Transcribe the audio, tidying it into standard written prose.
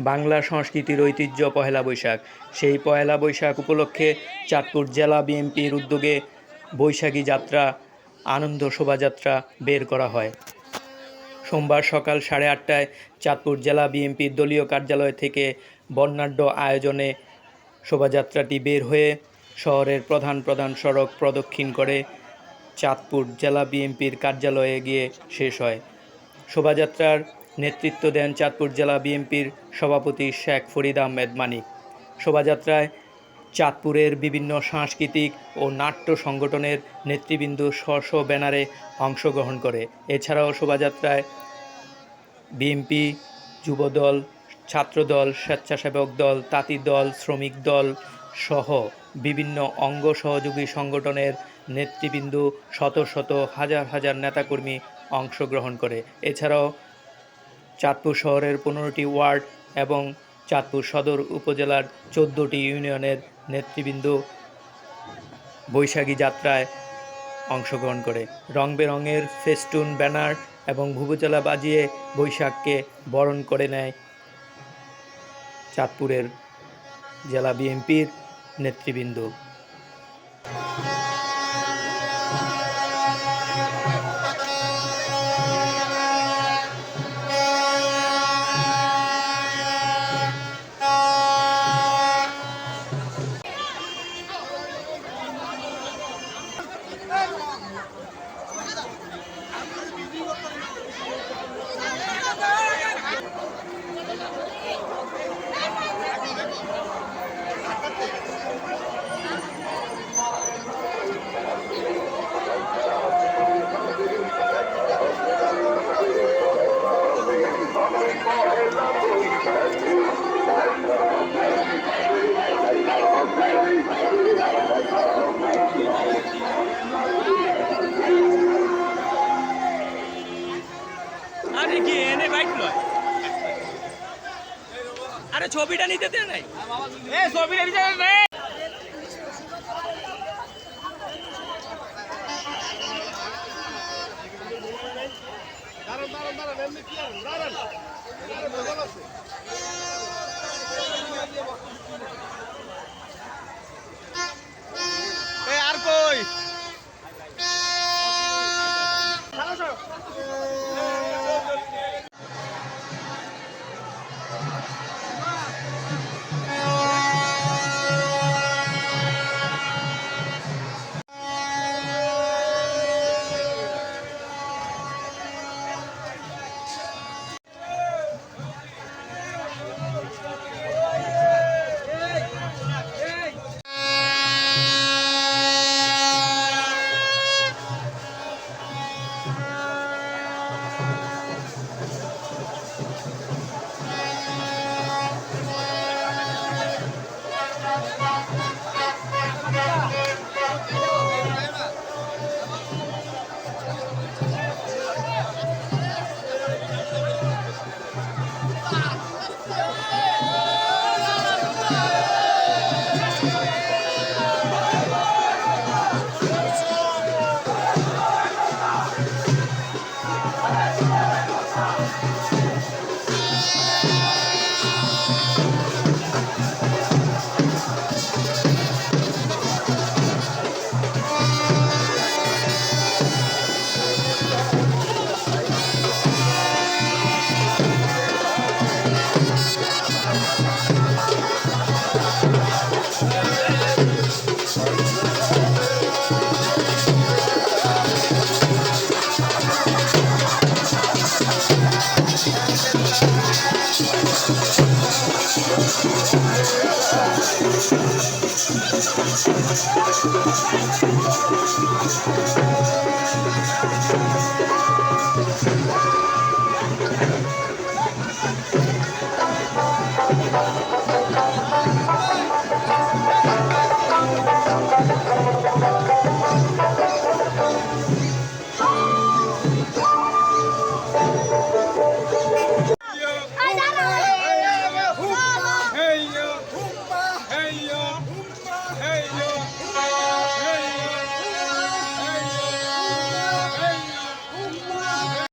বাংলা সংস্কৃতির ঐতিহ্য পহেলা বৈশাখ। সেই পহেলা বৈশাখ উপলক্ষে চাঁদপুর জেলা বিএনপির উদ্যোগে বৈশাখী যাত্রা, আনন্দ শোভাযাত্রা বের করা হয়। সোমবার সকাল 8:30টায় চাঁদপুর জেলা বিএনপির দলীয় কার্যালয় থেকে বর্ণাঢ্য আয়োজনে শোভাযাত্রাটি বের হয়ে শহরের প্রধান প্রধান সড়ক প্রদক্ষিণ করে চাঁদপুর জেলা বিএনপির কার্যালয়ে গিয়ে শেষ হয়। শোভাযাত্রার নেতৃত্ব দেন চাঁদপুর জেলা বিএনপির সভাপতি শেখ ফরিদ আহমেদ মানিক। শোভাযাত্রায় চাঁদপুরের বিভিন্ন সাংস্কৃতিক ও নাট্য সংগঠনের নেতৃবৃন্দ স্ব ব্যানারে অংশগ্রহণ করে। এছাড়াও শোভাযাত্রায় বিএনপি, যুবদল, ছাত্রদল, স্বেচ্ছাসেবক দল, তাঁতি দল, শ্রমিক দল সহ বিভিন্ন অঙ্গ সহযোগী সংগঠনের নেতৃবৃন্দ, শত শত হাজার হাজার নেতাকর্মী অংশগ্রহণ করে। এছাড়াও চাঁদপুর শহরের 15টি ওয়ার্ড এবং চাঁদপুর সদর উপজেলার 14টি ইউনিয়নের নেতৃবৃন্দ বৈশাখী যাত্রায় অংশগ্রহণ করে। রং বেরঙের ফেস্টুন, ব্যানার এবং ভুবুজেলা বাজিয়ে বৈশাখকে বরণ করে নেয় চাঁদপুরের জেলা বিএনপির নেতৃবৃন্দ। আরে ছবিটা নিতে দেন নাই, ছবিটা নিতে দেন নাই। আর কই Thank you.